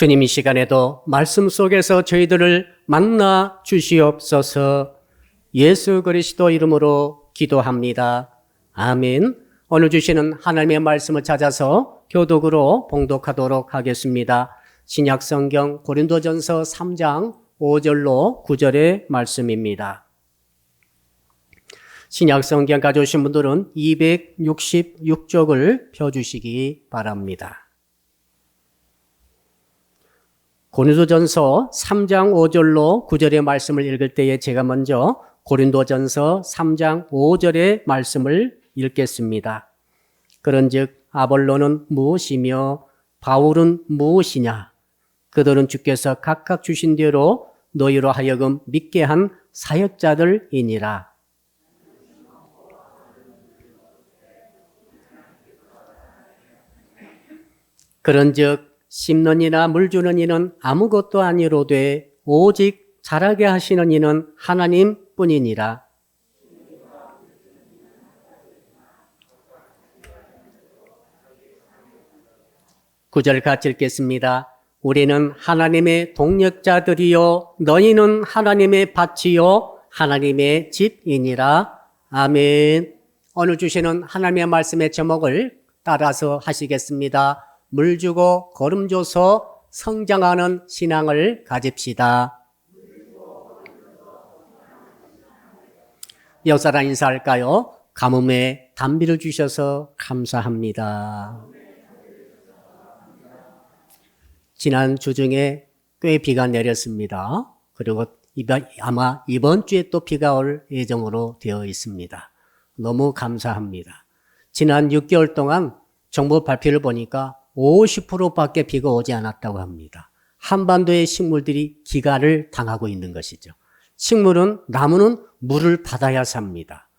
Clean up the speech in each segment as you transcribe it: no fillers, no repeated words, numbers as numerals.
주님 이 시간에도 말씀 속에서 저희들을 만나 주시옵소서. 예수 그리스도 이름으로 기도합니다. 아멘. 오늘 주시는 하나님의 말씀을 찾아서 교독으로 봉독하도록 하겠습니다. 신약성경 고린도전서 3장 5절로 9절의 말씀입니다. 신약성경 가져오신 분들은 266쪽을 펴주시기 바랍니다. 고린도전서 3장 5절로 9절의 말씀을 읽을 때에 제가 먼저 고린도전서 3장 5절의 말씀을 읽겠습니다. 그런즉 아볼로는 무엇이며 바울은 무엇이냐? 그들은 주께서 각각 주신 대로 너희로 하여금 믿게 한 사역자들이니라. 그런즉 심는 이나 물 주는 이는 아무것도 아니로되 오직 자라게 하시는 이는 하나님뿐이니라. 구절 같이 읽겠습니다. 우리는 하나님의 동역자들이요 너희는 하나님의 밭이요 하나님의 집이니라. 아멘. 오늘 주시는 하나님의 말씀의 제목을 따라서 하시겠습니다. 물 주고 거름 줘서 성장하는 신앙을 가집시다. 역사랑 인사할까요? 가뭄에 단비를 주셔서 감사합니다. 지난 주 중에 꽤 비가 내렸습니다. 그리고 아마 이번 주에 또 비가 올 예정으로 되어 있습니다. 너무 감사합니다. 지난 6개월 동안 정부 발표를 보니까 50%밖에 비가 오지 않았다고 합니다. 한반도의 식물들이 기갈을 당하고 있는 것이죠. 나무는 물을 받아야 삽니다.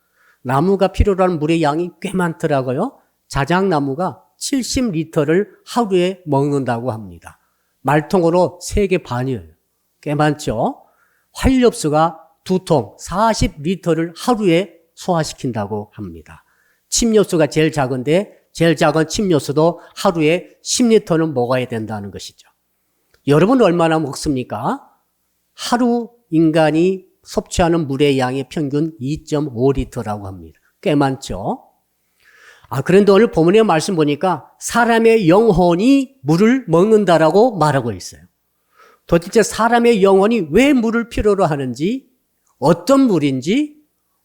나무가 필요로 하는 물의 양이 꽤 많더라고요. 자작나무가 70리터를 하루에 먹는다고 합니다. 말통으로 3개 반이에요. 꽤 많죠? 활엽수가 2통 40리터를 하루에 소화시킨다고 합니다. 침엽수가 제일 작은데 제일 작은 침엽수도 하루에 10리터는 먹어야 된다는 것이죠. 여러분 얼마나 먹습니까? 하루 인간이 섭취하는 물의 양의 평균 2.5리터라고 합니다. 꽤 많죠? 그런데 오늘 본문의 말씀 보니까 사람의 영혼이 물을 먹는다라고 말하고 있어요. 도대체 사람의 영혼이 왜 물을 필요로 하는지, 어떤 물인지,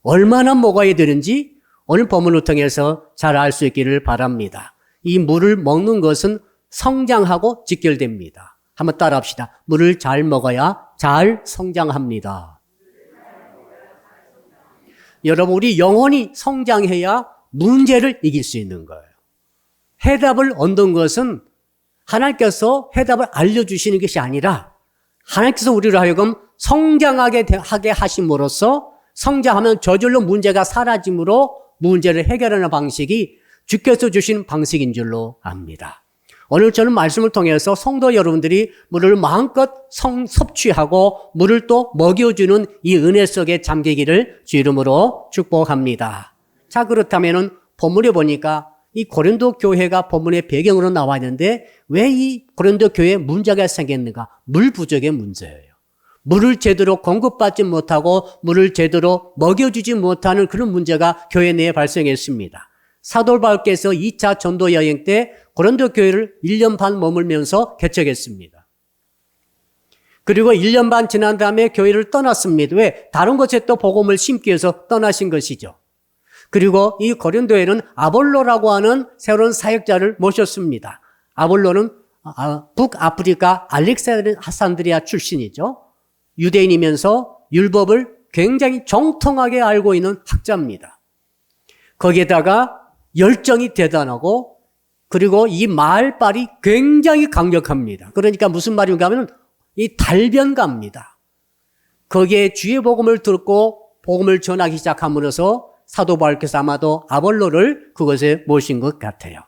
얼마나 먹어야 되는지 오늘 본문을 통해서 잘 알 수 있기를 바랍니다. 이 물을 먹는 것은 성장하고 직결됩니다. 한번 따라합시다. 물을 잘 먹어야 잘 성장합니다. 여러분, 우리 영혼이 성장해야 문제를 이길 수 있는 거예요. 해답을 얻는 것은 하나님께서 해답을 알려주시는 것이 아니라 하나님께서 우리를 하여금 성장하게 하심으로써 성장하면 저절로 문제가 사라짐으로 문제를 해결하는 방식이 주께서 주신 방식인 줄로 압니다. 오늘 저는 말씀을 통해서 성도 여러분들이 물을 마음껏 섭취하고 물을 또 먹여주는 이 은혜 속에 잠기기를 주 이름으로 축복합니다. 자, 그렇다면은 본문에 보니까 이 고린도 교회가 본문의 배경으로 나와 있는데 왜 이 고린도 교회에 문제가 생겼는가? 물 부족의 문제예요. 물을 제대로 공급받지 못하고 물을 제대로 먹여주지 못하는 그런 문제가 교회 내에 발생했습니다. 사도 바울께서 2차 전도 여행 때 고린도 교회를 1년 반 머물면서 개척했습니다. 그리고 1년 반 지난 다음에 교회를 떠났습니다. 왜? 다른 곳에 또 복음을 심기 위해서 떠나신 것이죠. 그리고 이 고린도에는 아볼로라고 하는 새로운 사역자를 모셨습니다. 아볼로는 북아프리카 알렉산드리아 출신이죠. 유대인이면서 율법을 굉장히 정통하게 알고 있는 학자입니다. 거기에다가 열정이 대단하고 그리고 이 말발이 굉장히 강력합니다. 그러니까 무슨 말인가 하면 이 달변가입니다. 거기에 주의 복음을 듣고 복음을 전하기 시작함으로써 사도 바울께서 아마도 아볼로를 그곳에 모신 것 같아요.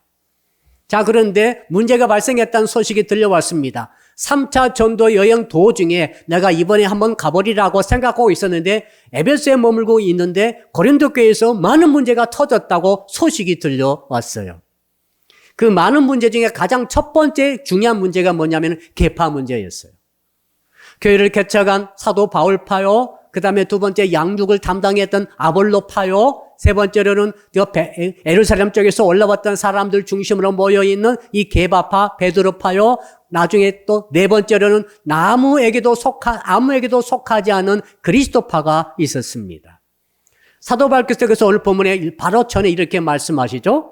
자, 그런데 문제가 발생했다는 소식이 들려왔습니다. 3차 전도 여행 도중에 내가 이번에 한번 가버리라고 생각하고 있었는데 에베소에 머물고 있는데 고린도 교회에서 많은 문제가 터졌다고 소식이 들려왔어요. 그 많은 문제 중에 가장 첫 번째 중요한 문제가 뭐냐면 계파 문제였어요. 교회를 개척한 사도 바울파요, 그 다음에 두 번째 양육을 담당했던 아볼로파요, 세 번째로는 예루살렘 쪽에서 올라왔던 사람들 중심으로 모여있는 이 게바파, 베드로파요, 나중에 또 네 번째로는 아무에게도 속하지 않은 그리스도파가 있었습니다. 사도 바울께서 오늘 본문에 바로 전에 이렇게 말씀하시죠.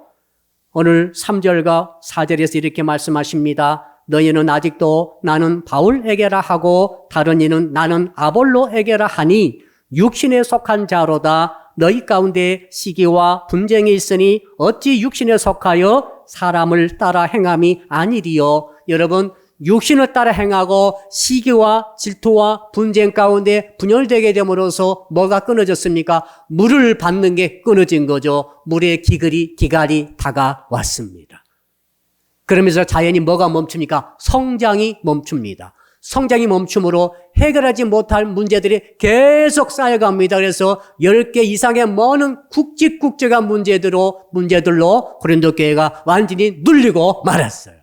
오늘 3절과 4절에서 이렇게 말씀하십니다. 너희는 아직도 나는 바울에게라 하고 다른 이는 나는 아볼로에게라 하니 육신에 속한 자로다. 너희 가운데 시기와 분쟁이 있으니 어찌 육신에 속하여 사람을 따라 행함이 아니리요. 여러분, 육신을 따라 행하고 시기와 질투와 분쟁 가운데 분열되게 됨으로써 뭐가 끊어졌습니까? 물을 받는 게 끊어진 거죠. 물의 기갈이 다가왔습니다. 그러면서 자연히 뭐가 멈춥니까? 성장이 멈춥니다. 성장이 멈춤으로 해결하지 못할 문제들이 계속 쌓여갑니다. 그래서 10개 이상의 많은 굵직굵직한 문제들로 고린도 교회가 완전히 눌리고 말았어요.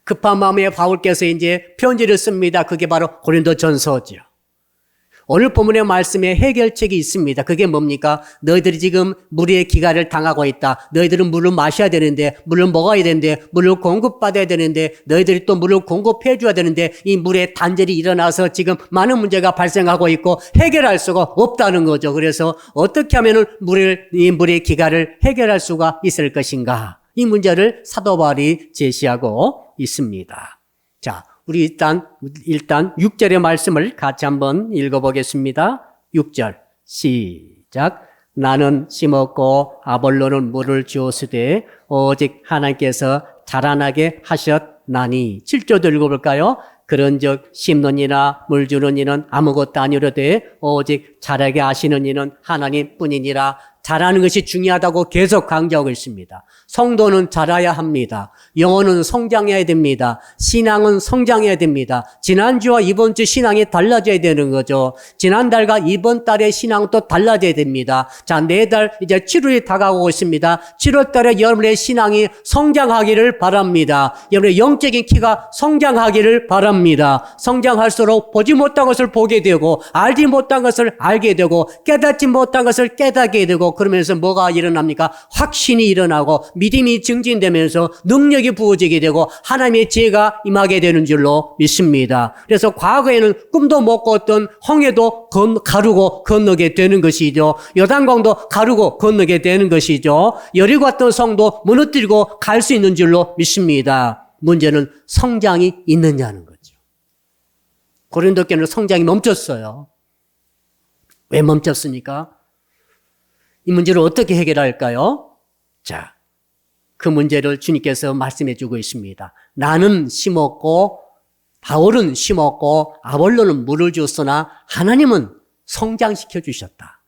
급한 마음에 바울께서 이제 편지를 씁니다. 그게 바로 고린도전서죠. 오늘 본문의 말씀에 해결책이 있습니다. 그게 뭡니까? 너희들이 지금 물의 기갈을 당하고 있다. 너희들은 물을 마셔야 되는데, 물을 먹어야 되는데, 물을 공급받아야 되는데, 너희들이 또 물을 공급해 줘야 되는데, 이 물에 단절이 일어나서 지금 많은 문제가 발생하고 있고 해결할 수가 없다는 거죠. 그래서 어떻게 하면 이 물의 기갈을 해결할 수가 있을 것인가? 이 문제를 사도 바울이 제시하고 있습니다. 자, 우리 일단 6절의 말씀을 같이 한번 읽어보겠습니다. 6절 시작. 나는 심었고 아볼로는 물을 주었으되 오직 하나님께서 자라나게 하셨나니. 7절도 읽어볼까요? 그런즉 심는 이나 물 주는 이는 아무것도 아니로되 오직 자라게 하시는 이는 하나님뿐이니라. 자라는 것이 중요하다고 계속 강조하고 있습니다. 성도는 자라야 합니다. 영혼은 성장해야 됩니다. 신앙은 성장해야 됩니다. 지난주와 이번 주 신앙이 달라져야 되는 거죠. 지난달과 이번 달의 신앙은 또 달라져야 됩니다. 자, 4달 이제 7월이 다가오고 있습니다. 7월 달에 여러분의 신앙이 성장하기를 바랍니다. 여러분의 영적인 키가 성장하기를 바랍니다. 성장할수록 보지 못한 것을 보게 되고 알지 못한 것을 알게 되고 깨닫지 못한 것을 깨닫게 되고 그러면서 뭐가 일어납니까? 확신이 일어나고 믿음이 증진되면서 능력이 부어지게 되고 하나님의 지혜가 임하게 되는 줄로 믿습니다. 그래서 과거에는 꿈도 못 꿨던 홍해도 가르고 건너게 되는 것이죠. 요단강도 가르고 건너게 되는 것이죠. 여리고 왔던 성도 무너뜨리고 갈 수 있는 줄로 믿습니다. 문제는 성장이 있느냐는 거죠. 고린도 교회는 성장이 멈췄어요. 왜 멈췄습니까? 이 문제를 어떻게 해결할까요? 자, 그 문제를 주님께서 말씀해 주고 있습니다. 나는 심었고 바울은 심었고 아볼로는 물을 주었으나 하나님은 성장시켜 주셨다.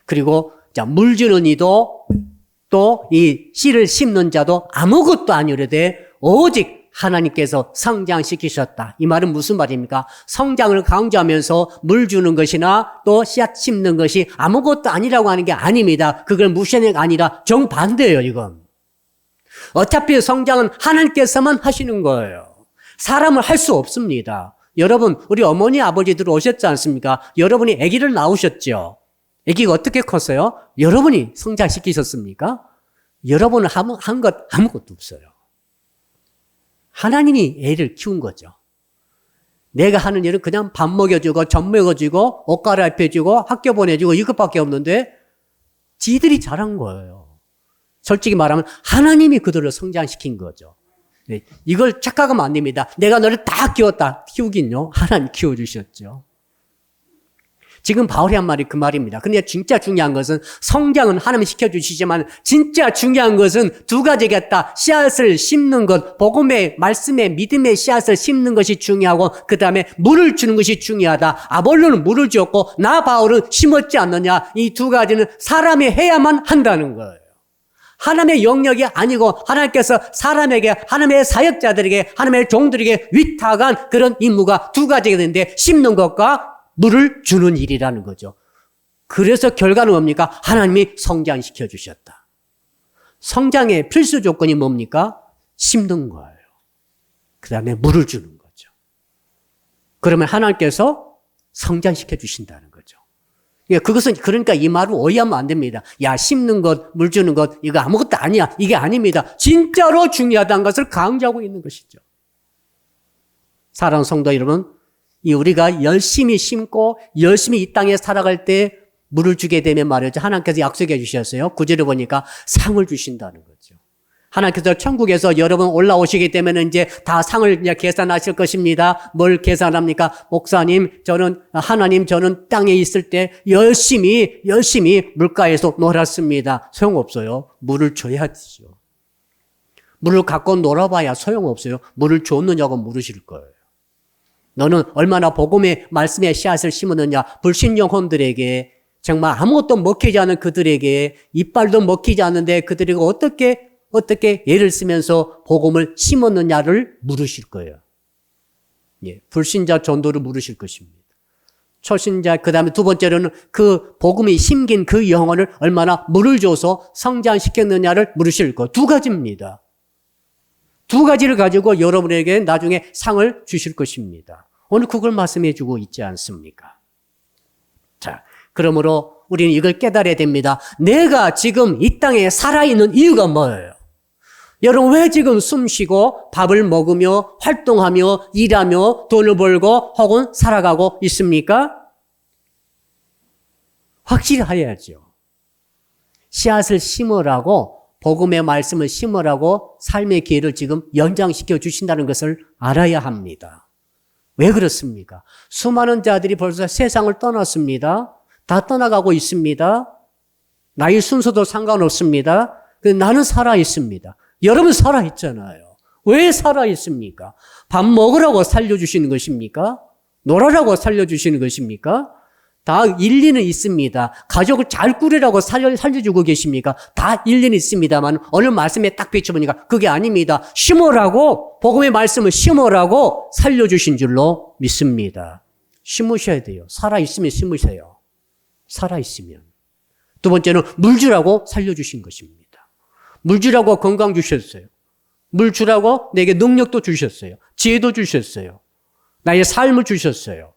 그리고 자, 물 주는 이도 또 이 씨를 심는 자도 아무것도 아니오되 오직 하나님께서 성장시키셨다. 이 말은 무슨 말입니까? 성장을 강조하면서 물 주는 것이나 또 씨앗 심는 것이 아무것도 아니라고 하는 게 아닙니다. 그걸 무시하는 게 아니라 정반대예요, 이건. 어차피 성장은 하나님께서만 하시는 거예요. 사람은 할 수 없습니다. 여러분, 우리 어머니, 아버지들 오셨지 않습니까? 여러분이 아기를 낳으셨죠? 아기가 어떻게 컸어요? 여러분이 성장시키셨습니까? 여러분은 한 것 아무것도 없어요. 하나님이 애를 키운 거죠. 내가 하는 일은 그냥 밥 먹여주고 젖 먹여주고 옷 갈아입혀주고 학교 보내주고 이것밖에 없는데 지들이 잘한 거예요. 솔직히 말하면 하나님이 그들을 성장시킨 거죠. 네, 이걸 착각하면 안 됩니다. 내가 너를 다 키우긴요. 하나님 키워주셨죠. 지금 바울이 한 말이 그 말입니다. 근데 진짜 중요한 것은 성장은 하나님이 시켜주시지만 진짜 중요한 것은 두 가지겠다. 씨앗을 심는 것, 복음의 말씀의 믿음의 씨앗을 심는 것이 중요하고 그 다음에 물을 주는 것이 중요하다. 아볼로는 물을 주었고 나 바울은 심었지 않느냐. 이 두 가지는 사람이 해야만 한다는 거예요. 하나님의 영역이 아니고 하나님께서 사람에게 하나님의 사역자들에게 하나님의 종들에게 위탁한 그런 임무가 두 가지가 되는데 심는 것과 물을 주는 일이라는 거죠. 그래서 결과는 뭡니까? 하나님이 성장시켜 주셨다. 성장의 필수 조건이 뭡니까? 심는 거예요. 그 다음에 물을 주는 거죠. 그러면 하나님께서 성장시켜 주신다는 거죠. 그것은 그러니까 이 말을 오해하면 안 됩니다. 야, 심는 것, 물 주는 것, 이거 아무것도 아니야. 이게 아닙니다. 진짜로 중요하다는 것을 강조하고 있는 것이죠. 사랑하는 성도 여러분, 우리가 열심히 심고 열심히 이 땅에 살아갈 때 물을 주게 되면 말이죠. 하나님께서 약속해 주셨어요. 9절에 보니까 상을 주신다는 거죠. 하나님께서 천국에서 여러분 올라오시기 때문에 이제 다 상을 계산하실 것입니다. 뭘 계산합니까? 목사님, 하나님, 저는 땅에 있을 때 열심히 물가에서 놀았습니다. 소용없어요. 물을 줘야죠. 물을 갖고 놀아봐야 소용없어요. 물을 줬느냐고 물으실 거예요. 너는 얼마나 복음의 말씀의 씨앗을 심었느냐. 불신 영혼들에게 정말 아무것도 먹히지 않은 그들에게 이빨도 먹히지 않는데 그들에게 어떻게 예를 쓰면서 복음을 심었느냐를 물으실 거예요. 예, 불신자 전도를 물으실 것입니다. 초신자, 그 다음에 두 번째로는 그 복음이 심긴 그 영혼을 얼마나 물을 줘서 성장시켰느냐를 물으실 거예요. 두 가지입니다. 두 가지를 가지고 여러분에게 나중에 상을 주실 것입니다. 오늘 그걸 말씀해 주고 있지 않습니까? 자, 그러므로 우리는 이걸 깨달아야 됩니다. 내가 지금 이 땅에 살아있는 이유가 뭐예요? 여러분 왜 지금 숨쉬고 밥을 먹으며 활동하며 일하며 돈을 벌고 혹은 살아가고 있습니까? 확실해야죠. 씨앗을 심으라고 복음의 말씀을 심으라고 삶의 기회를 지금 연장시켜 주신다는 것을 알아야 합니다. 왜 그렇습니까? 수많은 자들이 벌써 세상을 떠났습니다. 다 떠나가고 있습니다. 나이 순서도 상관없습니다. 나는 살아있습니다. 여러분 살아있잖아요. 왜 살아있습니까? 밥 먹으라고 살려주시는 것입니까? 놀아라고 살려주시는 것입니까? 다 일리는 있습니다. 가족을 잘 꾸리라고 살려주고 계십니까? 다 일리는 있습니다만 오늘 말씀에 딱 비춰보니까 그게 아닙니다. 심으라고, 복음의 말씀을 심으라고 살려주신 줄로 믿습니다. 심으셔야 돼요. 살아있으면 심으세요. 살아있으면. 두 번째는 물 주라고 살려주신 것입니다. 물 주라고 건강 주셨어요. 물 주라고 내게 능력도 주셨어요. 지혜도 주셨어요. 나의 삶을 주셨어요.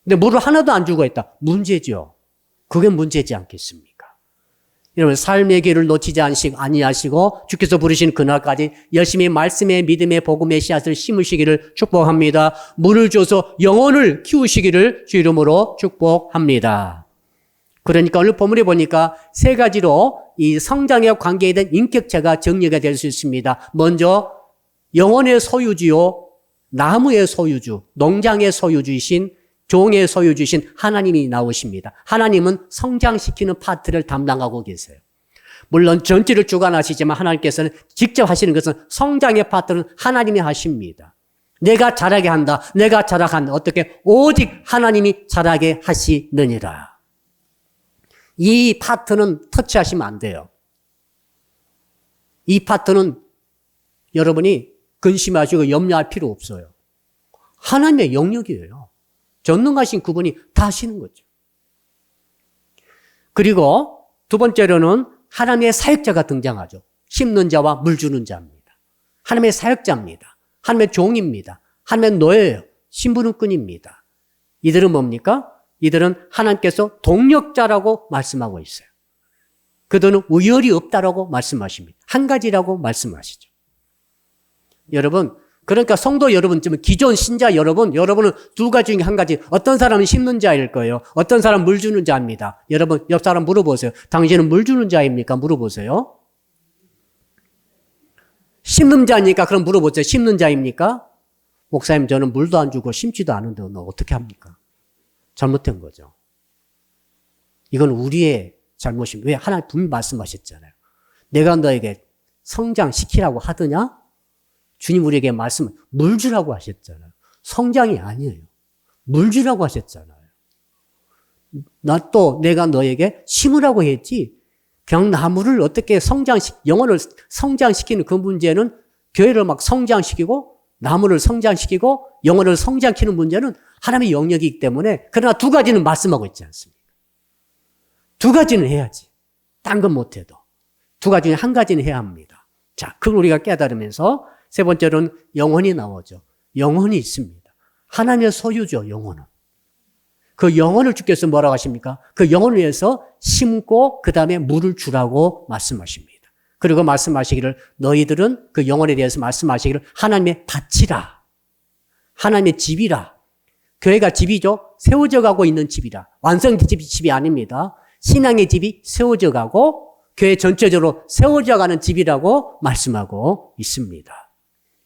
근데 물을 하나도 안 주고 있다. 문제죠. 그게 문제지 않겠습니까? 여러분 삶의 길을 놓치지 아니하시고 주께서 부르신 그날까지 열심히 말씀의 믿음의 복음의 씨앗을 심으시기를 축복합니다. 물을 줘서 영혼을 키우시기를 주 이름으로 축복합니다. 그러니까 오늘 본문에 보니까 세 가지로 이 성장의 관계에 대한 인격체가 정리가 될 수 있습니다. 먼저 영혼의 소유주요, 나무의 소유주, 농장의 소유주이신 종의 소유주신 하나님이 나오십니다. 하나님은 성장시키는 파트를 담당하고 계세요. 물론 전체를 주관하시지만 하나님께서는 직접 하시는 것은 성장의 파트는 하나님이 하십니다. 내가 자라게 한다. 내가 자라간다. 어떻게? 오직 하나님이 자라게 하시느니라. 이 파트는 터치하시면 안 돼요. 이 파트는 여러분이 근심하시고 염려할 필요 없어요. 하나님의 영역이에요. 전능하신 그분이 다 하시는 거죠. 그리고 두 번째로는 하나님의 사역자가 등장하죠. 심는 자와 물 주는 자입니다. 하나님의 사역자입니다. 하나님의 종입니다. 하나님의 노예예요. 신부는 끈입니다. 이들은 뭡니까? 이들은 하나님께서 동력자라고 말씀하고 있어요. 그들은 우열이 없다라고 말씀하십니다. 한 가지라고 말씀하시죠. 여러분, 그러니까 성도 여러분, 기존 신자 여러분은 두 가지 중에 한 가지. 어떤 사람은 심는 자일 거예요. 어떤 사람은 물 주는 자입니다. 여러분, 옆 사람 물어보세요. 당신은 물 주는 자입니까? 물어보세요. 심는 자입니까? 그럼 물어보세요. 심는 자입니까? 목사님, 저는 물도 안 주고 심지도 않은데 너 어떻게 합니까? 잘못된 거죠. 이건 우리의 잘못입니다. 왜? 하나님 분명히 말씀하셨잖아요. 내가 너에게 성장시키라고 하더냐? 주님 우리에게 물 주라고 하셨잖아요. 성장이 아니에요. 물 주라고 하셨잖아요. 내가 너에게 심으라고 했지. 그냥 나무를 어떻게 영혼을 성장시키는 그 문제는 교회를 막 성장시키고 나무를 성장시키고 영혼을 성장시키는 문제는 하나님의 영역이기 때문에 그러나 두 가지는 말씀하고 있지 않습니까? 두 가지는 해야지. 딴 건 못해도. 두 가지 중에 한 가지는 해야 합니다. 자, 그걸 우리가 깨달으면서 세 번째로는 영혼이 나오죠. 영혼이 있습니다. 하나님의 소유죠, 영혼은. 그 영혼을 주께서 뭐라고 하십니까? 그 영혼을 위해서 심고 그 다음에 물을 주라고 말씀하십니다. 그리고 말씀하시기를 너희들은 그 영혼에 대해서 말씀하시기를 하나님의 밭이라. 하나님의 집이라. 교회가 집이죠. 세워져 가고 있는 집이라. 완성된 집이 아닙니다. 신앙의 집이 세워져 가고 교회 전체적으로 세워져 가는 집이라고 말씀하고 있습니다.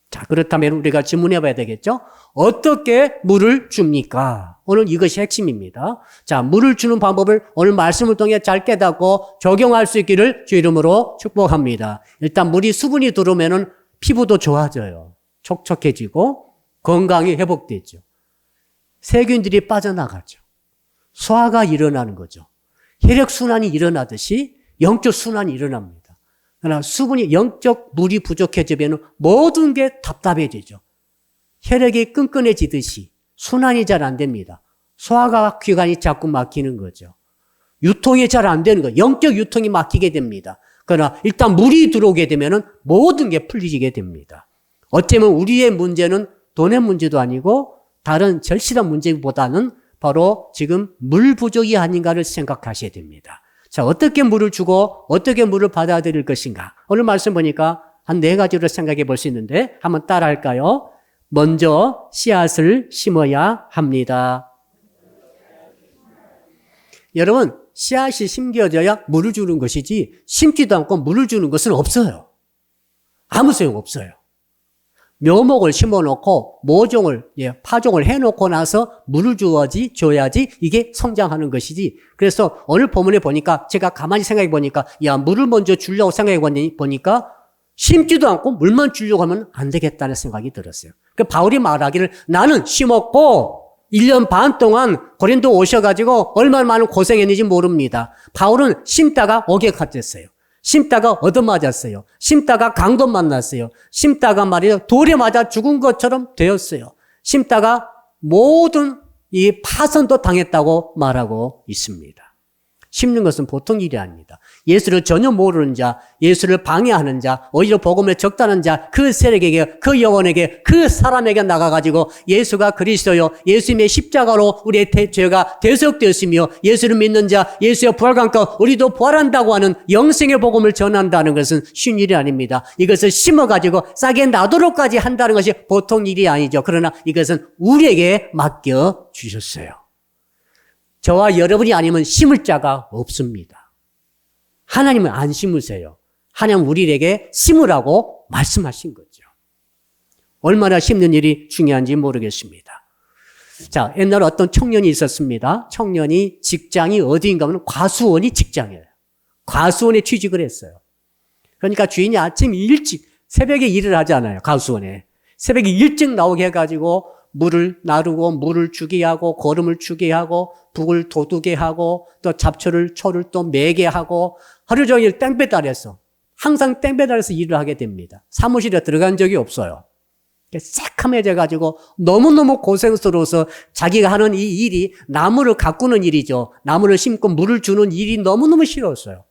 자, 그렇다면 우리가 질문해 봐야 되겠죠? 어떻게 물을 줍니까? 오늘 이것이 핵심입니다. 자, 물을 주는 방법을 오늘 말씀을 통해 잘 깨닫고 적용할 수 있기를 주 이름으로 축복합니다. 일단 물이 수분이 들어오면은 피부도 좋아져요. 촉촉해지고 건강이 회복되죠. 세균들이 빠져나가죠. 소화가 일어나는 거죠. 혈액순환이 일어나듯이 영적 순환이 일어납니다. 그러나 수분이 영적 물이 부족해지면 모든 게 답답해지죠. 혈액이 끈끈해지듯이 순환이 잘 안 됩니다. 소화가 기관이 자꾸 막히는 거죠. 유통이 잘 안 되는 거예요. 영적 유통이 막히게 됩니다. 그러나 일단 물이 들어오게 되면 모든 게 풀리게 됩니다. 어쩌면 우리의 문제는 돈의 문제도 아니고 다른 절실한 문제보다는 바로 지금 물 부족이 아닌가를 생각하셔야 됩니다. 자, 어떻게 물을 주고 어떻게 물을 받아들일 것인가? 오늘 말씀 보니까 한 4가지로 생각해 볼 수 있는데 한번 따라 할까요? 먼저 씨앗을 심어야 합니다. 여러분, 씨앗이 심겨져야 물을 주는 것이지 심지도 않고 물을 주는 것은 없어요. 아무 소용 없어요. 묘목을 심어놓고 모종을 파종을 해놓고 나서 물을 줘야지 이게 성장하는 것이지. 그래서 오늘 본문에 보니까 제가 가만히 생각해 보니까 물을 먼저 주려고 생각해 보니까 심지도 않고 물만 주려고 하면 안 되겠다는 생각이 들었어요. 그 바울이 말하기를 나는 심었고 1년 반 동안 고린도 오셔가지고 얼마나 많은 고생했는지 모릅니다. 바울은 심다가 옥에 갇혔어요. 심다가 얻어맞았어요. 심다가 강도 만났어요. 심다가 말이죠. 돌에 맞아 죽은 것처럼 되었어요. 심다가 모든 이 파선도 당했다고 말하고 있습니다. 심는 것은 보통 일이 아닙니다. 예수를 전혀 모르는 자, 예수를 방해하는 자, 오히려 복음에 적다는 자, 그 세력에게, 그 영혼에게, 그 사람에게 나가가지고 예수가 그리스도요, 예수님의 십자가로 우리의 죄가 대속되었으며 예수를 믿는 자, 예수의 부활감과 우리도 부활한다고 하는 영생의 복음을 전한다는 것은 쉬운 일이 아닙니다. 이것을 심어가지고 싹에 나도록까지 한다는 것이 보통 일이 아니죠. 그러나 이것은 우리에게 맡겨주셨어요. 저와 여러분이 아니면 심을 자가 없습니다. 하나님은 안 심으세요. 하나님 우리에게 심으라고 말씀하신 거죠. 얼마나 심는 일이 중요한지 모르겠습니다. 자, 옛날에 어떤 청년이 있었습니다. 청년이 직장이 어디인가 하면 과수원이 직장이에요. 과수원에 취직을 했어요. 그러니까 주인이 아침 일찍 새벽에 일을 하잖아요. 과수원에. 새벽에 일찍 나오게 해가지고 물을 나르고 물을 주게 하고 거름을 주게 하고 북을 돋우게 하고 또 잡초를 초를 또 매게 하고 하루 종일 땡배달해서 항상 땡배달해서 일을 하게 됩니다. 사무실에 들어간 적이 없어요. 새카매져 가지고 너무너무 고생스러워서 자기가 하는 이 일이 나무를 가꾸는 일이죠. 나무를 심고 물을 주는 일이 너무너무 싫었어요.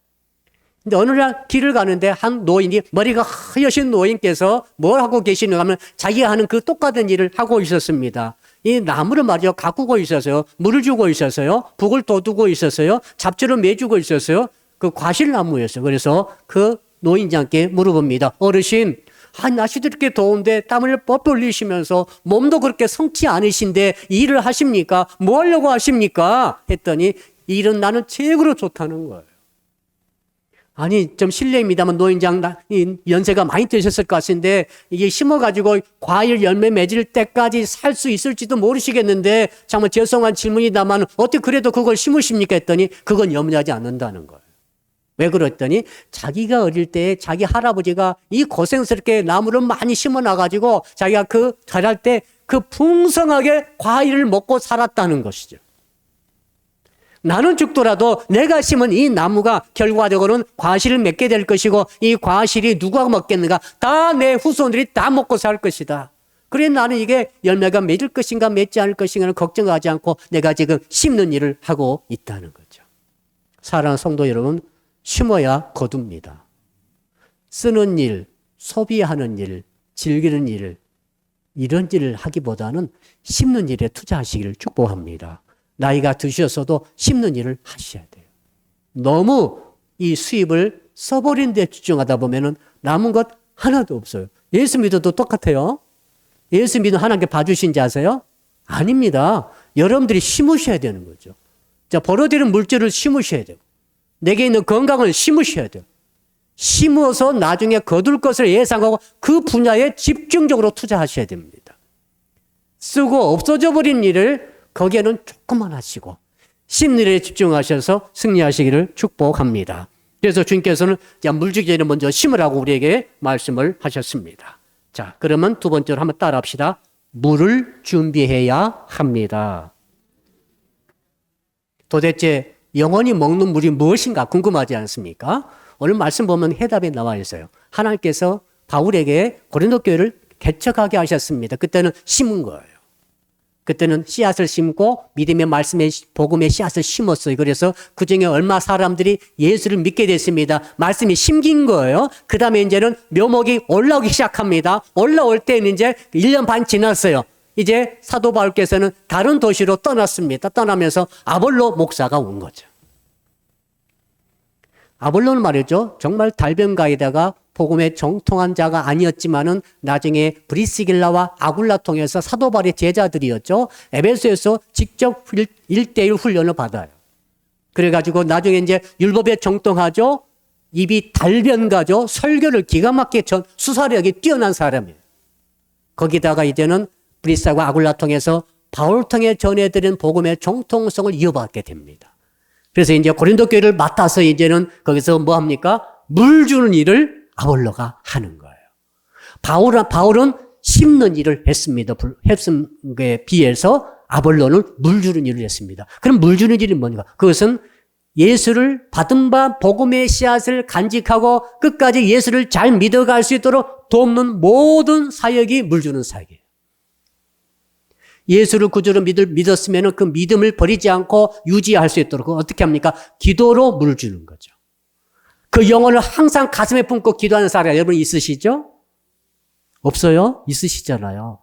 근데 어느 날 길을 가는데 한 노인이 머리가 하여신 노인께서 뭘 하고 계시는가 하면 자기가 하는 그 똑같은 일을 하고 있었습니다. 이 나무를 말이죠. 가꾸고 있었어요. 물을 주고 있었어요. 북을 돋우고 있었어요. 잡초를 매주고 있었어요. 그 과실나무였어요. 그래서 그 노인장께 물어봅니다. 어르신, 날씨도 이렇게 더운데 땀을 뻘뻘 흘리시면서 몸도 그렇게 성치 않으신데 일을 하십니까? 뭐 하려고 하십니까? 했더니 일은 나는 최고로 좋다는 거예요. 아니, 좀 실례입니다만 노인장 연세가 많이 드셨을 것 같은데 이게 심어가지고 과일 열매 맺을 때까지 살 수 있을지도 모르시겠는데 정말 죄송한 질문이다만 어떻게 그래도 그걸 심으십니까? 했더니 그건 염려하지 않는다는 거예요. 왜 그랬더니 자기가 어릴 때 자기 할아버지가 이 고생스럽게 나무를 많이 심어놔가지고 자기가 그 자랄 때 그 풍성하게 과일을 먹고 살았다는 것이죠. 나는 죽더라도 내가 심은 이 나무가 결과적으로는 과실을 맺게 될 것이고 이 과실이 누가 먹겠는가? 다 내 후손들이 다 먹고 살 것이다. 그래 나는 이게 열매가 맺을 것인가 맺지 않을 것인가를 걱정하지 않고 내가 지금 심는 일을 하고 있다는 거죠. 사랑하는 성도 여러분, 심어야 거둡니다. 쓰는 일, 소비하는 일, 즐기는 일, 이런 일을 하기보다는 심는 일에 투자하시기를 축복합니다. 나이가 드셔서도 심는 일을 하셔야 돼요. 너무 이 수입을 써버리는 데 집중하다 보면은 남은 것 하나도 없어요. 예수 믿어도 똑같아요. 예수 믿는 하나님께 봐주신지 아세요? 아닙니다. 여러분들이 심으셔야 되는 거죠. 자, 벌어들이는 물질을 심으셔야 돼요. 내게 있는 건강을 심으셔야 돼요. 심어서 나중에 거둘 것을 예상하고 그 분야에 집중적으로 투자하셔야 됩니다. 쓰고 없어져 버린 일을 거기에는 조금만 하시고 심는 일에 집중하셔서 승리하시기를 축복합니다. 그래서 주님께서는 물주기 전에 먼저 심으라고 우리에게 말씀을 하셨습니다. 자, 그러면 두 번째로 한번 따라 합시다. 물을 준비해야 합니다. 도대체 영원히 먹는 물이 무엇인가 궁금하지 않습니까? 오늘 말씀 보면 해답이 나와 있어요. 하나님께서 바울에게 고린도 교회를 개척하게 하셨습니다. 그때는 심은 거예요. 그때는 씨앗을 심고 믿음의 말씀의 복음의 씨앗을 심었어요. 그래서 그중에 얼마 사람들이 예수를 믿게 됐습니다. 말씀이 심긴 거예요. 그 다음에 이제는 묘목이 올라오기 시작합니다. 올라올 때는 이제 1년 반 지났어요. 이제 사도 바울께서는 다른 도시로 떠났습니다. 떠나면서 아볼로 목사가 온 거죠. 아볼로는 말이죠. 정말 달변가에다가 복음에 정통한 자가 아니었지만은 나중에 브리스길라와 아굴라 통해서 사도 바울의 제자들이었죠. 에베소에서 직접 1대1 훈련을 받아요. 그래가지고 나중에 이제 율법에 정통하죠. 입이 달변가죠. 설교를 기가 막히게 수사력이 뛰어난 사람이에요. 거기다가 이제는 브리스와 아굴라 통해서 바울 통해 전해드린 복음의 정통성을 이어받게 됩니다. 그래서 이제 고린도 교회를 맡아서 이제는 거기서 뭐 합니까? 물 주는 일을 아볼로가 하는 거예요. 바울은 심는 일을 했습니다. 했음에 비해서 아볼로는 물 주는 일을 했습니다. 그럼 물 주는 일이 뭔가? 그것은 예수를 받은 바 복음의 씨앗을 간직하고 끝까지 예수를 잘 믿어갈 수 있도록 돕는 모든 사역이 물 주는 사역이에요. 예수를 구주로 믿었으면 그 믿음을 버리지 않고 유지할 수 있도록 어떻게 합니까? 기도로 물을 주는 거죠. 그 영혼을 항상 가슴에 품고 기도하는 사람 여러분 있으시죠? 없어요? 있으시잖아요.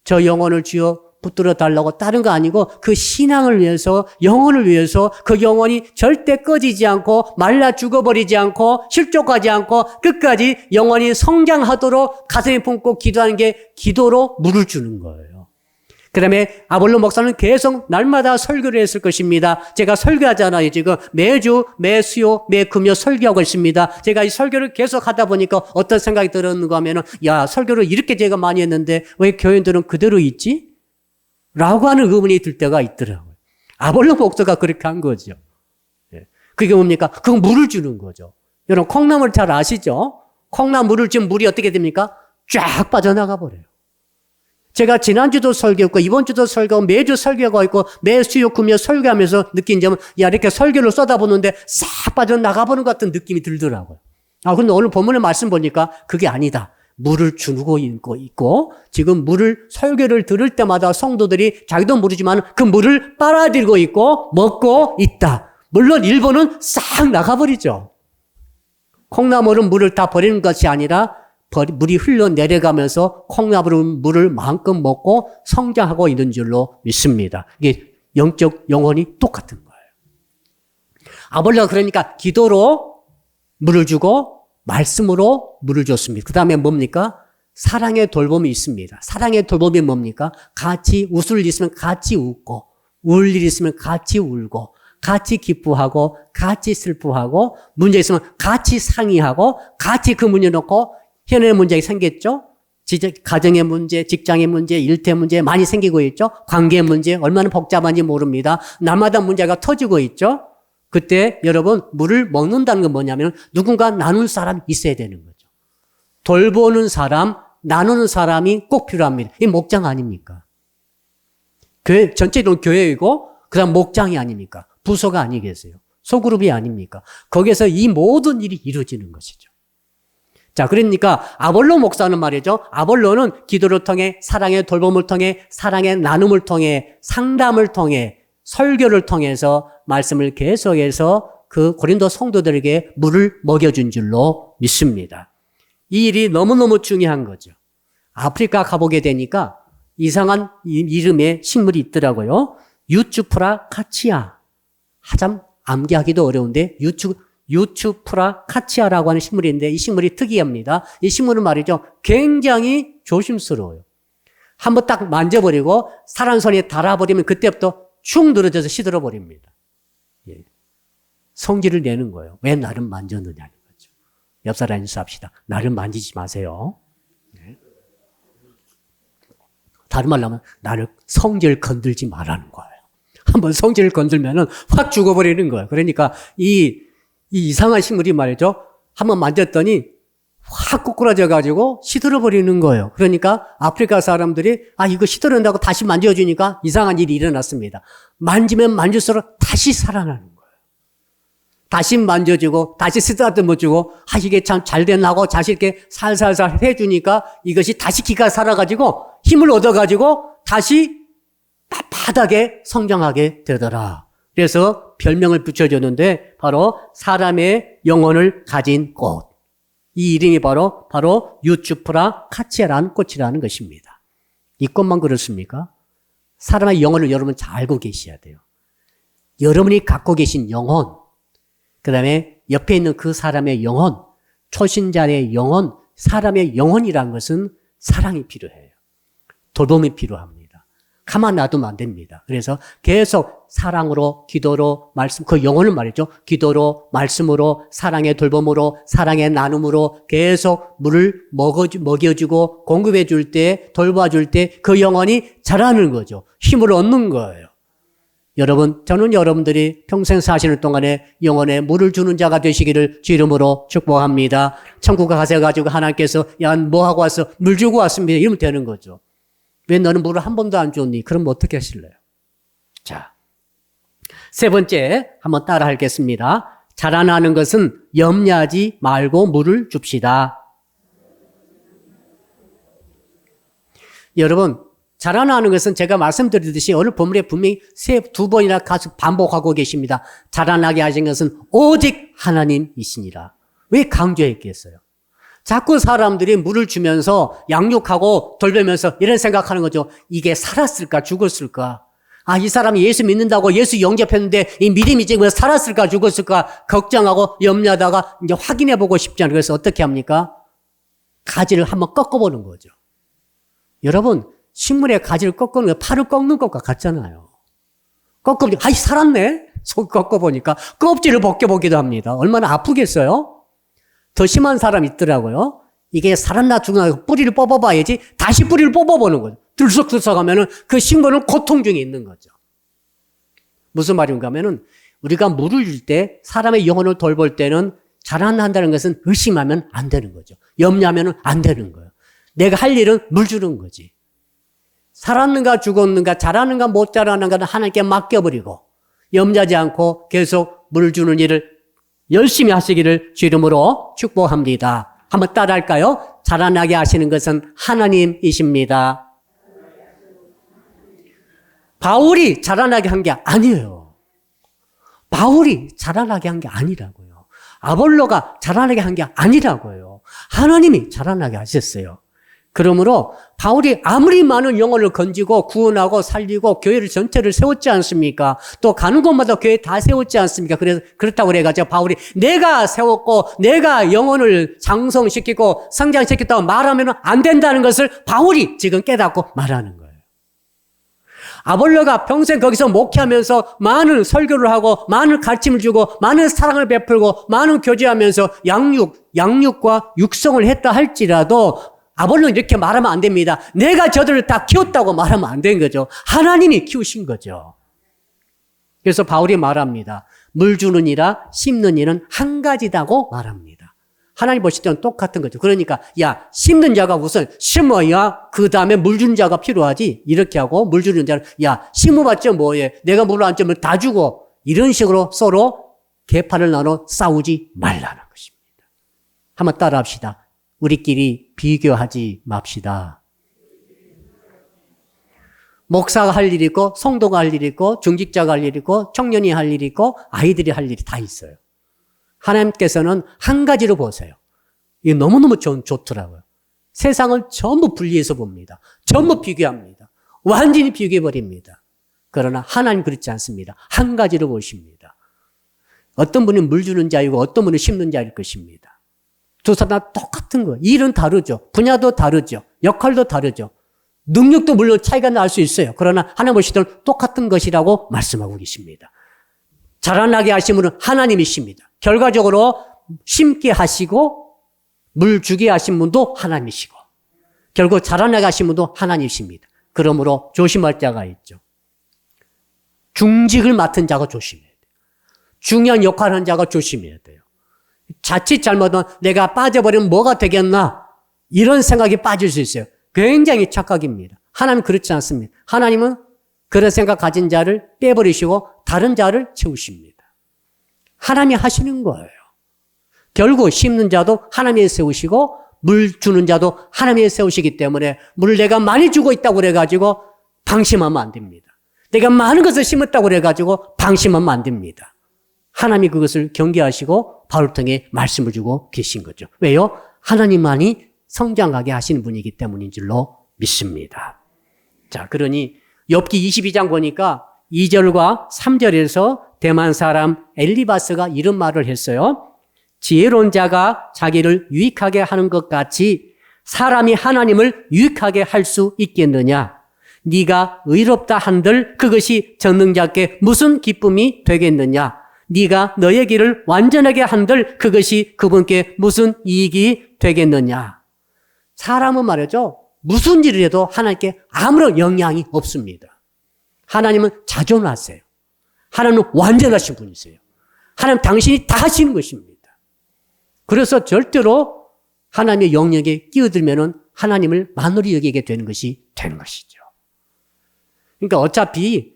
저 영혼을 주여 붙들어 달라고 다른 거 아니고 그 신앙을 위해서 영혼을 위해서 그 영혼이 절대 꺼지지 않고 말라 죽어버리지 않고 실족하지 않고 끝까지 영혼이 성장하도록 가슴에 품고 기도하는 게 기도로 물을 주는 거예요. 그 다음에 아볼로 목사는 계속 날마다 설교를 했을 것입니다. 제가 설교하잖아요. 지금 매주, 매 수요, 매 금요 설교하고 있습니다. 제가 이 설교를 계속 하다 보니까 어떤 생각이 들었는가 하면은, 야, 설교를 이렇게 제가 많이 했는데 왜 교인들은 그대로 있지? 라고 하는 의문이 들 때가 있더라고요. 아볼로 목사가 그렇게 한 거죠. 그게 뭡니까? 그건 물을 주는 거죠. 여러분, 콩나물 잘 아시죠? 콩나물을 주면 물이 어떻게 됩니까? 쫙 빠져나가 버려요. 제가 지난주도 설교했고 이번주도 설교하고 매주 설교하고 있고 매 수요 금요 설교하면서 느낀 점은 야 이렇게 설교를 쏟아보는데 싹 빠져나가보는 것 같은 느낌이 들더라고요. 근데 오늘 본문의 말씀 보니까 그게 아니다. 물을 주고 있고 지금 물을 설교를 들을 때마다 성도들이 자기도 모르지만 그 물을 빨아들이고 있고 먹고 있다. 물론 일부는 싹 나가버리죠. 콩나물은 물을 다 버리는 것이 아니라 물이 흘러내려가면서 콩나물은 물을 마음껏 먹고 성장하고 있는 줄로 믿습니다. 이게 영적 영혼이 똑같은 거예요. 아볼로가 그러니까 기도로 물을 주고 말씀으로 물을 줬습니다. 그 다음에 뭡니까? 사랑의 돌봄이 있습니다. 사랑의 돌봄이 뭡니까? 같이 웃을 일 있으면 같이 웃고 울 일 있으면 같이 울고 같이 기뻐하고 같이 슬퍼하고 문제 있으면 같이 상의하고 같이 그 문제 놓고 현안의 문제가 생겼죠? 가정의 문제, 직장의 문제, 일터 문제 많이 생기고 있죠? 관계 문제 얼마나 복잡한지 모릅니다. 날마다 문제가 터지고 있죠? 그때 여러분 물을 먹는다는 건 뭐냐면 누군가 나눌 사람이 있어야 되는 거죠. 돌보는 사람, 나누는 사람이 꼭 필요합니다. 이 목장 아닙니까? 교회, 전체적으로 교회이고 그 다음 목장이 아닙니까? 부서가 아니겠어요? 소그룹이 아닙니까? 거기에서 이 모든 일이 이루어지는 것이죠. 자, 그러니까 아볼로 목사는 말이죠. 아볼로는 기도를 통해 사랑의 돌봄을 통해 사랑의 나눔을 통해 상담을 통해 설교를 통해서 말씀을 계속해서 그 고린도 성도들에게 물을 먹여준 줄로 믿습니다. 이 일이 너무너무 중요한 거죠. 아프리카 가보게 되니까 이상한 이름의 식물이 있더라고요. 유추프라 카치아. 참 암기하기도 어려운데 유추프라 카치아라고 하는 식물인데 이 식물이 특이합니다. 이 식물은 말이죠. 굉장히 조심스러워요. 한번 딱 만져버리고 사람 손에 달아버리면 그때부터 축 늘어져서 시들어버립니다. 예. 성질을 내는 거예요. 왜 나를 만졌느냐는 거죠. 옆 사람이 합시다. 나를 만지지 마세요. 네. 다른 말로 하면 나를 성질 건들지 말라는 거예요. 한번 성질을 건들면은 확 죽어버리는 거예요. 그러니까 이 이상한 식물이 말이죠. 한번 만졌더니 확 꼬꾸라져가지고 시들어버리는 거예요. 그러니까 아프리카 사람들이 이거 시들어낸다고 다시 만져주니까 이상한 일이 일어났습니다. 만지면 만질수록 다시 살아나는 거예요. 다시 만져주고 다시 쓰다듬어주고 이게 참 잘 됐나고 자식에게 살살살 해주니까 이것이 다시 기가 살아가지고 힘을 얻어가지고 다시 바닥에 성장하게 되더라. 그래서 별명을 붙여줬는데 바로 사람의 영혼을 가진 꽃. 이 이름이 바로 유추프라 카치아라는 꽃이라는 것입니다. 이 꽃만 그렇습니까? 사람의 영혼을 여러분 잘 알고 계셔야 돼요. 여러분이 갖고 계신 영혼, 그 다음에 옆에 있는 그 사람의 영혼, 초신자의 영혼, 사람의 영혼이라는 것은 사랑이 필요해요. 돌봄이 필요합니다. 가만 놔두면 안 됩니다. 그래서 계속 사랑으로, 기도로, 말씀, 그 영혼을 말이죠. 기도로, 말씀으로, 사랑의 돌봄으로, 사랑의 나눔으로 계속 물을 먹여주고 공급해 줄 때, 돌봐줄 때 그 영혼이 자라는 거죠. 힘을 얻는 거예요. 여러분, 저는 여러분들이 평생 사시는 동안에 영혼에 물을 주는 자가 되시기를 주 이름으로 축복합니다. 천국에 가셔가지고 하나님께서 야, 뭐 하고 왔어? 물 주고 왔습니다. 이러면 되는 거죠. 왜 너는 물을 한 번도 안 줬니? 그럼 어떻게 하실래요? 자, 세 번째 한번 따라 하겠습니다. 자라나는 것은 염려하지 말고 물을 줍시다. 여러분, 자라나는 것은 제가 말씀드리듯이 오늘 본문에 분명히 두 번이나 가서 반복하고 계십니다. 자라나게 하신 것은 오직 하나님이시니라. 왜 강조했겠어요? 자꾸 사람들이 물을 주면서 양육하고 돌보면서 이런 생각하는 거죠. 이게 살았을까 죽었을까? 이 사람이 예수 믿는다고 예수 영접했는데 이 믿음이 지금 살았을까 죽었을까 걱정하고 염려하다가 이제 확인해 보고 싶지 않아요. 그래서 어떻게 합니까? 가지를 한번 꺾어보는 거죠. 여러분, 식물의 가지를 꺾는 거 팔을 꺾는 것과 같잖아요. 꺾어보니까 살았네? 속 꺾어보니까 껍질을 벗겨보기도 합니다. 얼마나 아프겠어요? 더 심한 사람 있더라고요. 이게 살았나 죽었나 뿌리를 뽑아봐야지 다시 뿌리를 뽑아보는 거죠. 들썩들썩 하면은 그 식물은 고통 중에 있는 거죠. 무슨 말인가 하면은 우리가 물을 줄 때 사람의 영혼을 돌볼 때는 자라난다는 것은 의심하면 안 되는 거죠. 염려하면 안 되는 거예요. 내가 할 일은 물 주는 거지. 살았는가 죽었는가 자라는가 못 자라는가는 하나님께 맡겨버리고 염려하지 않고 계속 물 주는 일을 열심히 하시기를 주 이름으로 축복합니다. 한번 따라할까요? 자라나게 하시는 것은 하나님이십니다. 바울이 자라나게 한 게 아니에요. 바울이 자라나게 한 게 아니라고요. 아볼로가 자라나게 한 게 아니라고요. 하나님이 자라나게 하셨어요. 그러므로 바울이 아무리 많은 영혼을 건지고 구원하고 살리고 교회를 전체를 세웠지 않습니까? 또 가는 곳마다 교회 다 세웠지 않습니까? 그래서 그렇다고 그래가지고 바울이 내가 세웠고 내가 영혼을 장성시키고 성장시켰다고 말하면 안 된다는 것을 바울이 지금 깨닫고 말하는 거예요. 아볼로가 평생 거기서 목회하면서 많은 설교를 하고 많은 가르침을 주고 많은 사랑을 베풀고 많은 교제하면서 양육과 육성을 했다 할지라도 아볼로는 이렇게 말하면 안 됩니다. 내가 저들을 다 키웠다고 말하면 안 되는 거죠. 하나님이 키우신 거죠. 그래서 바울이 말합니다. 물 주는 이라 심는 일은 한 가지다고 말합니다. 하나님 보실 때는 똑같은 거죠. 그러니까 야 심는 자가 우선 심어야 그 다음에 물 주는 자가 필요하지. 이렇게 하고 물 주는 자는 야 심어봤자 뭐해. 내가 물을 안 주면 다 주고 이런 식으로 서로 계파를 나눠 싸우지 말라는 것입니다. 한번 따라합시다. 우리끼리 비교하지 맙시다. 목사가 할 일이 있고 성도가 할 일이 있고 중직자가 할 일이 있고 청년이 할 일이 있고 아이들이 할 일이 다 있어요. 하나님께서는 한 가지로 보세요. 이게 너무너무 좋더라고요. 세상을 전부 분리해서 봅니다. 전부 비교합니다. 완전히 비교해버립니다. 그러나 하나님 그렇지 않습니다. 한 가지로 보십니다. 어떤 분은 물 주는 자이고 어떤 분은 심는 자일 것입니다. 두 사람 다 똑같은 거예요. 일은 다르죠. 분야도 다르죠. 역할도 다르죠. 능력도 물론 차이가 날 수 있어요. 그러나 하나님 보시기에는 똑같은 것이라고 말씀하고 계십니다. 자라나게 하신 분은 하나님이십니다. 결과적으로 심게 하시고 물 주게 하신 분도 하나님이시고 결국 자라나게 하신 분도 하나님이십니다. 그러므로 조심할 자가 있죠. 중직을 맡은 자가 조심해야 돼요. 중요한 역할을 하는 자가 조심해야 돼요. 자칫 잘못하면 내가 빠져버리면 뭐가 되겠나 이런 생각이 빠질 수 있어요. 굉장히 착각입니다. 하나님은 그렇지 않습니다. 하나님은 그런 생각 가진 자를 빼버리시고 다른 자를 채우십니다. 하나님이 하시는 거예요. 결국 심는 자도 하나님이 세우시고 물 주는 자도 하나님이 세우시기 때문에 물을 내가 많이 주고 있다고 그래가지고 방심하면 안 됩니다. 내가 많은 것을 심었다고 그래가지고 방심하면 안 됩니다. 하나님이 그것을 경계하시고 바울을 통해 말씀을 주고 계신 거죠. 왜요? 하나님만이 성장하게 하시는 분이기 때문인 줄로 믿습니다. 자, 그러니 욥기 22장 보니까 2절과 3절에서 대만 사람 엘리바스가 이런 말을 했어요. 지혜로운 자가 자기를 유익하게 하는 것 같이 사람이 하나님을 유익하게 할 수 있겠느냐? 네가 의롭다 한들 그것이 전능자께 무슨 기쁨이 되겠느냐? 네가 너의 길을 완전하게 한들 그것이 그분께 무슨 이익이 되겠느냐? 사람은 말이죠. 무슨 일을 해도 하나님께 아무런 영향이 없습니다. 하나님은 자존하세요. 하나님은 완전하신 분이세요. 하나님 당신이 다 하시는 것입니다. 그래서 절대로 하나님의 영역에 끼어들면은 하나님을 만으로 여기게 되는 것이죠. 그러니까 어차피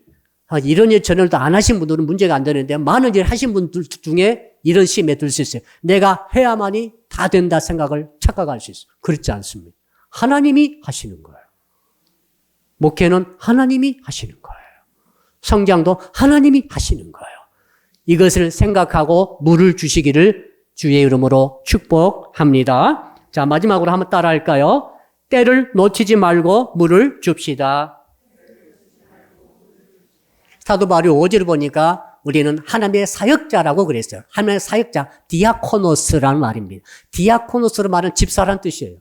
이런 일 저런 일도 안 하신 분들은 문제가 안 되는데 많은 일 하신 분들 중에 이런 시험에 들 수 있어요. 내가 해야만이 다 된다 생각을 착각할 수 있어요. 그렇지 않습니다. 하나님이 하시는 거예요. 목회는 하나님이 하시는 거예요. 성장도 하나님이 하시는 거예요. 이것을 생각하고 물을 주시기를 주의 이름으로 축복합니다. 자, 마지막으로 한번 따라 할까요? 때를 놓치지 말고 물을 줍시다. 사도 바울이 5절을 보니까 우리는 하나님의 사역자라고 그랬어요. 하나님의 사역자, 디아코노스라는 말입니다. 디아코노스로 말은 집사라는 뜻이에요.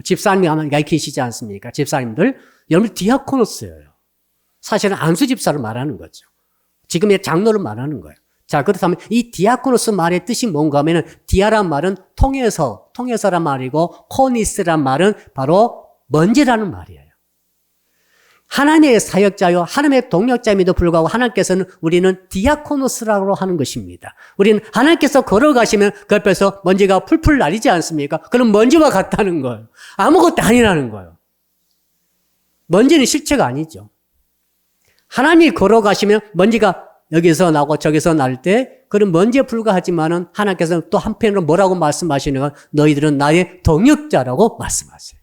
집사님이 아마 계시지 않습니까? 집사님들. 여러분 디아코노스예요. 사실은 안수 집사를 말하는 거죠. 지금의 장로를 말하는 거예요. 자, 그렇다면 이 디아코노스 말의 뜻이 뭔가 하면은 디아란 말은 통해서란 말이고 코니스란 말은 바로 먼지라는 말이에요. 하나님의 사역자요, 하나님의 동역자임에도 불구하고 하나님께서는 우리는 디아코노스라고 하는 것입니다. 우리는 하나님께서 걸어가시면 그 옆에서 먼지가 풀풀 날리지 않습니까? 그럼 먼지와 같다는 거예요. 아무것도 아니라는 거예요. 먼지는 실체가 아니죠. 하나님이 걸어가시면 먼지가 여기서 나고 저기서 날 때 그런 먼지에 불과하지만은 하나님께서는 또 한편으로 뭐라고 말씀하시는 건 너희들은 나의 동역자라고 말씀하세요.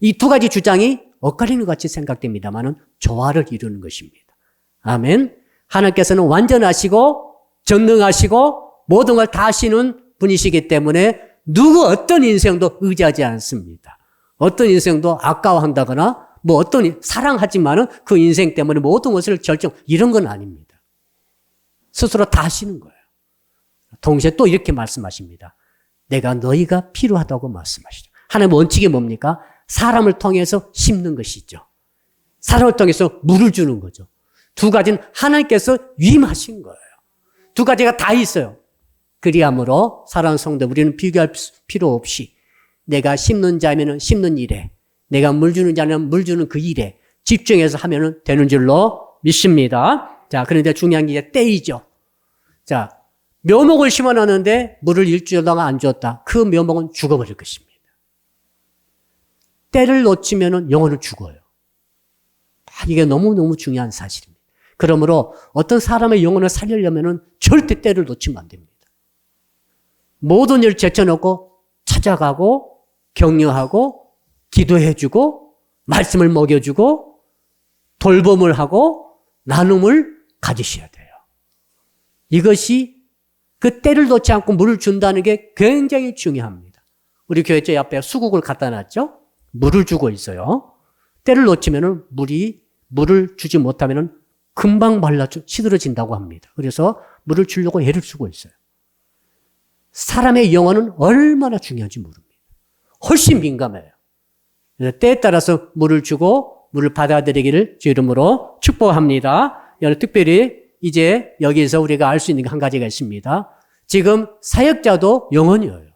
이 두 가지 주장이 엇갈리는 것 같이 생각됩니다만은 조화를 이루는 것입니다. 아멘. 하나님께서는 완전하시고 전능하시고 모든 걸 다 하시는 분이시기 때문에 누구 어떤 인생도 의지하지 않습니다. 어떤 인생도 아까워한다거나 뭐 어떤 사랑하지만은 그 인생 때문에 모든 것을 이런 건 아닙니다. 스스로 다 하시는 거예요. 동시에 또 이렇게 말씀하십니다. 내가 너희가 필요하다고 말씀하시죠. 하나님의 원칙이 뭡니까? 사람을 통해서 심는 것이죠. 사람을 통해서 물을 주는 거죠. 두 가지는 하나님께서 위임하신 거예요. 두 가지가 다 있어요. 그리함으로 사랑하는 성도 우리는 비교할 필요 없이 내가 심는 자면은 심는 일에 내가 물 주는 자는 물 주는 그 일에 집중해서 하면은 되는 줄로 믿습니다. 자, 그런데 중요한 게 때이죠. 자, 묘목을 심어놨는데 물을 일주일 동안 안 줬다. 그 묘목은 죽어버릴 것입니다. 때를 놓치면은 영혼은 죽어요. 이게 너무너무 중요한 사실입니다. 그러므로 어떤 사람의 영혼을 살리려면은 절대 때를 놓치면 안 됩니다. 모든 일을 제쳐놓고 찾아가고 격려하고 기도해주고 말씀을 먹여주고 돌봄을 하고 나눔을 가지셔야 돼요. 이것이 그 때를 놓지 않고 물을 준다는 게 굉장히 중요합니다. 우리 교회 제 앞에 수국을 갖다 놨죠? 물을 주고 있어요. 때를 놓치면은 물을 주지 못하면은 금방 말라 시들어진다고 합니다. 그래서 물을 주려고 애를 쓰고 있어요. 사람의 영혼은 얼마나 중요한지 모릅니다. 훨씬 민감해요. 그래서 때에 따라서 물을 주고 물을 받아들이기를 주 이름으로 축복합니다. 특별히 이제 여기서 우리가 알 수 있는 게 한 가지가 있습니다. 지금 사역자도 영혼이에요.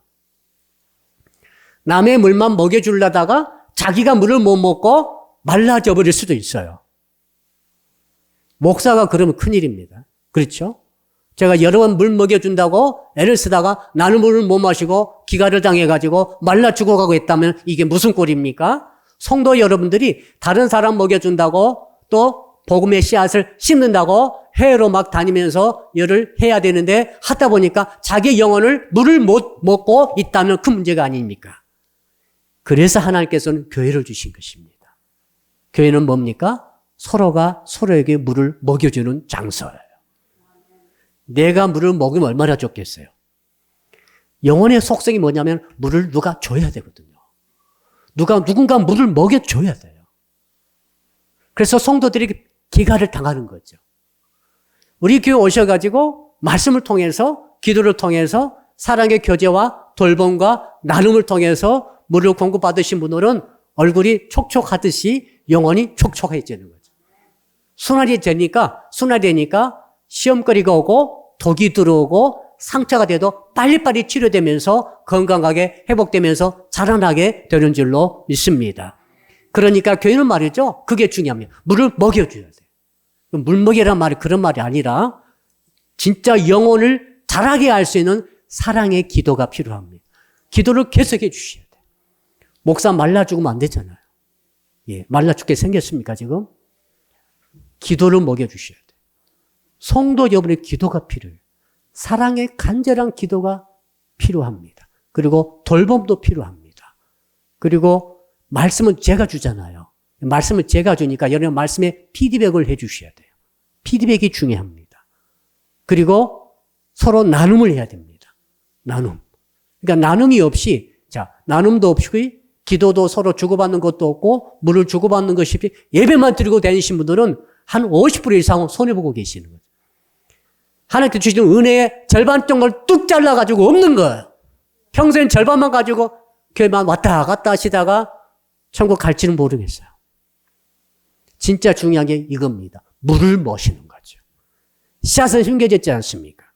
남의 물만 먹여주려다가 자기가 물을 못 먹고 말라져 버릴 수도 있어요. 목사가 그러면 큰일입니다. 그렇죠? 제가 여러 번 물 먹여준다고 애를 쓰다가 나는 물을 못 마시고 기가를 당해가지고 말라 죽어가고 있다면 이게 무슨 꼴입니까? 성도 여러분들이 다른 사람 먹여준다고 또 복음의 씨앗을 심는다고 해외로 막 다니면서 일을 해야 되는데 하다 보니까 자기 영혼을 물을 못 먹고 있다면 큰 문제가 아닙니까? 그래서 하나님께서는 교회를 주신 것입니다. 교회는 뭡니까? 서로가 서로에게 물을 먹여주는 장소예요. 내가 물을 먹으면 얼마나 좋겠어요. 영혼의 속성이 뭐냐면 물을 누가 줘야 되거든요. 누군가 물을 먹여줘야 돼요. 그래서 성도들이 기가를 당하는 거죠. 우리 교회 오셔가지고 말씀을 통해서 기도를 통해서 사랑의 교제와 돌봄과 나눔을 통해서 물을 공급받으신 분들은 얼굴이 촉촉하듯이 영혼이 촉촉해지는 거죠. 순환이 되니까 시험거리가 오고 독이 들어오고 상처가 돼도 빨리빨리 치료되면서 건강하게 회복되면서 자라나게 되는 줄로 믿습니다. 그러니까 교회는 말이죠. 그게 중요합니다. 물을 먹여줘야 돼요. 물 먹이란 말이 그런 말이 아니라 진짜 영혼을 자라게 할 수 있는 사랑의 기도가 필요합니다. 기도를 계속해 주셔야 돼요. 목사 말라 죽으면 안 되잖아요. 예, 말라 죽게 생겼습니까 지금? 기도를 먹여주셔야 돼요. 성도 여러분의 기도가 필요해요. 사랑의 간절한 기도가 필요합니다. 그리고 돌봄도 필요합니다. 그리고 말씀은 제가 주잖아요. 말씀을 제가 주니까 여러분 말씀에 피드백을 해 주셔야 돼요. 피드백이 중요합니다. 그리고 서로 나눔을 해야 됩니다. 나눔. 그러니까 나눔이 없이, 나눔도 없이 기도도 서로 주고받는 것도 없고 물을 주고받는 것이 없이 예배만 드리고 다니신 분들은 한 50% 이상은 손해보고 계시는 거죠. 하나님께 주시는 은혜의 절반 정도를 뚝 잘라가지고 없는 거예요. 평소엔 절반만 가지고 교회만 왔다 갔다 하시다가 천국 갈지는 모르겠어요. 진짜 중요한 게 이겁니다. 물을 머시는 거죠. 씨앗은 숨겨졌지 않습니까?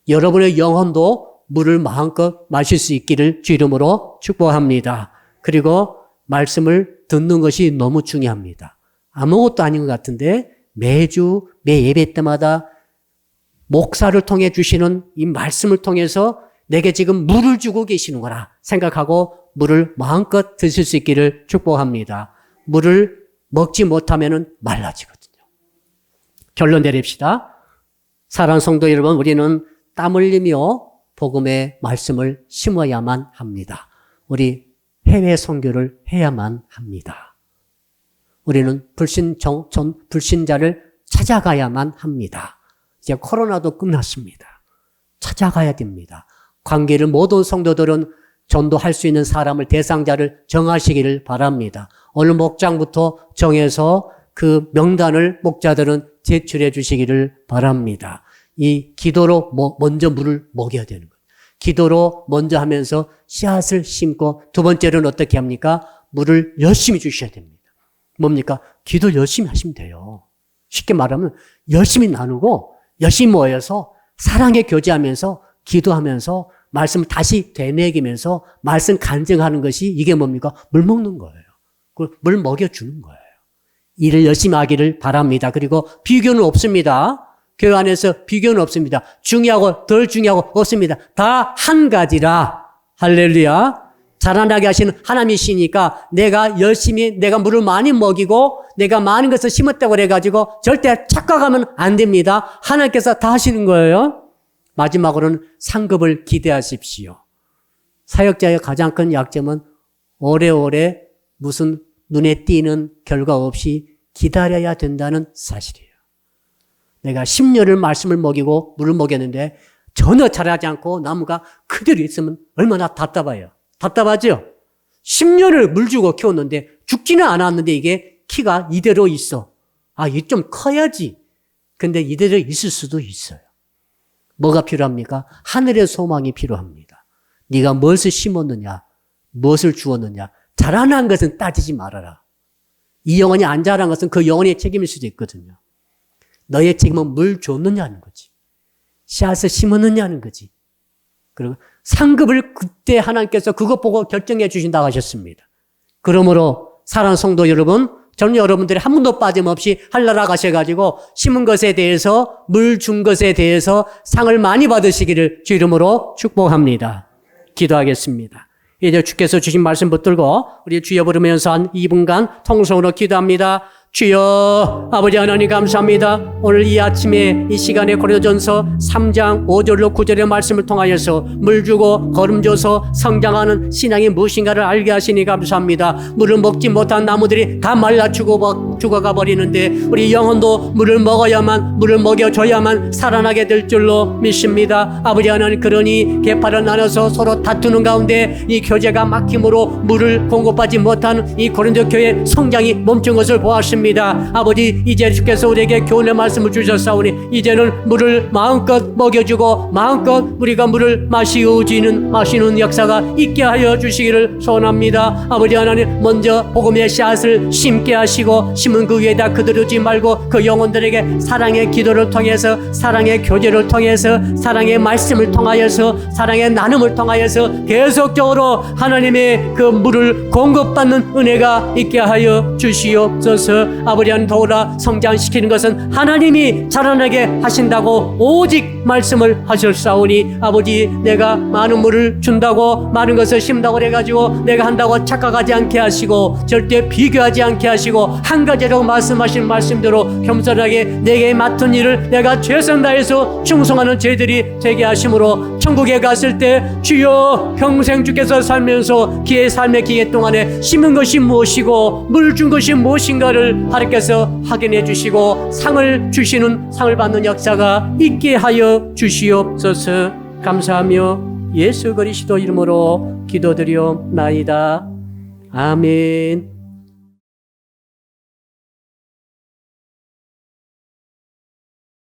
여러분의 영혼도 물을 마음껏 마실 수 있기를 주 이름으로 축복합니다. 그리고 말씀을 듣는 것이 너무 중요합니다. 아무것도 아닌 것 같은데 매주 매 예배 때마다 목사를 통해 주시는 이 말씀을 통해서 내게 지금 물을 주고 계시는구나 생각하고 물을 마음껏 드실 수 있기를 축복합니다. 물을 먹지 못하면 말라지거든요. 결론 내립시다. 사랑하는 성도 여러분, 우리는 땀 흘리며 복음의 말씀을 심어야만 합니다. 우리 해외 선교를 해야만 합니다. 우리는 불신자를 찾아가야만 합니다. 이제 코로나도 끝났습니다. 찾아가야 됩니다. 관계를 모든 성도들은 전도할 수 있는 사람을 대상자를 정하시기를 바랍니다. 오늘 목장부터 정해서 그 명단을 목자들은 제출해 주시기를 바랍니다. 이 기도로 먼저 물을 먹여야 되는 거예요. 기도로 먼저 하면서 씨앗을 심고 두 번째로는 어떻게 합니까? 물을 열심히 주셔야 됩니다. 뭡니까? 기도 열심히 하시면 돼요. 쉽게 말하면 열심히 나누고 열심히 모여서 사랑에 교제하면서 기도하면서 말씀을 다시 되새기면서 말씀 간증하는 것이 이게 뭡니까? 물 먹는 거예요. 물 먹여주는 거예요. 일을 열심히 하기를 바랍니다. 그리고 비교는 없습니다. 교회 안에서 비교는 없습니다. 중요하고 덜 중요하고 없습니다. 다 한 가지라. 할렐루야. 자라나게 하시는 하나님이시니까 내가 열심히 내가 물을 많이 먹이고 내가 많은 것을 심었다고 그래가지고 절대 착각하면 안 됩니다. 하나님께서 다 하시는 거예요. 마지막으로는 상급을 기대하십시오. 사역자의 가장 큰 약점은 오래오래 무슨 눈에 띄는 결과 없이 기다려야 된다는 사실이에요. 내가 10년을 말씀을 먹이고 물을 먹였는데 전혀 자라지 않고 나무가 그대로 있으면 얼마나 답답해요. 답답하죠? 10년을 물 주고 키웠는데 죽지는 않았는데 이게 키가 이대로 있어. 아, 이게 좀 커야지. 근데 이대로 있을 수도 있어요. 뭐가 필요합니까? 하늘의 소망이 필요합니다. 네가 무엇을 심었느냐, 무엇을 주었느냐. 자라난 것은 따지지 말아라. 이 영혼이 안 자란 것은 그 영혼의 책임일 수도 있거든요. 너의 책임은 물 줬느냐는 거지. 씨앗을 심었느냐는 거지. 그리고 상급을 그때 하나님께서 그것 보고 결정해 주신다고 하셨습니다. 그러므로 사랑하는 성도 여러분, 저는 여러분들이 한 분도 빠짐없이 하늘나라 가셔가지고 심은 것에 대해서 물 준 것에 대해서 상을 많이 받으시기를 주 이름으로 축복합니다. 기도하겠습니다. 이제 주께서 주신 말씀 붙들고 우리 주여 부르면서 한 2분간 통성으로 기도합니다. 주여, 아버지 하나님 감사합니다. 오늘 이 아침에 이 시간에 고린도전서 3장 5절로 9절의 말씀을 통하여서 물 주고 거름 줘서 성장하는 신앙이 무엇인가를 알게 하시니 감사합니다. 물을 먹지 못한 나무들이 다 말라 죽어가 버리는데 우리 영혼도 물을 먹어야만, 물을 먹여줘야만 살아나게 될 줄로 믿습니다. 아버지 하나님, 그러니 계파를 나눠서 서로 다투는 가운데 이 교제가 막힘으로 물을 공급하지 못한 이 고린도 교회 성장이 멈춘 것을 보았습니다. 아버지, 이제 주께서 우리에게 교훈의 말씀을 주셨사오니 이제는 물을 마음껏 먹여주고 마음껏 우리가 물을 마시는 역사가 있게 하여 주시기를 소원합니다. 아버지 하나님, 먼저 복음의 씨앗을 심게 하시고 심은 그 위에다 그대로지 말고 그 영혼들에게 사랑의 기도를 통해서, 사랑의 교제를 통해서, 사랑의 말씀을 통하여서, 사랑의 나눔을 통하여서 계속적으로 하나님의 그 물을 공급받는 은혜가 있게 하여 주시옵소서. 아버지 하나님, 더불어 성장시키는 것은 하나님이 자라나게 하신다고 오직 말씀을 하셨사오니 아버지, 내가 많은 물을 준다고 많은 것을 심다고 그래가지고 내가 한다고 착각하지 않게 하시고 절대 비교하지 않게 하시고 한 가지로 말씀하신 말씀대로 겸손하게 내게 맡은 일을 내가 최선 다해서 충성하는 저희들이 되게 하심으로 천국에 갔을 때 주여, 평생 주께서 살면서 기회, 삶의 기회 동안에 심은 것이 무엇이고 물 준 것이 무엇인가를 하나님께서 확인해 주시고 상을 주시는, 상을 받는 역사가 있게 하여 주시옵소서. 감사하며 예수 그리스도 이름으로 기도드리옵나이다. 아멘.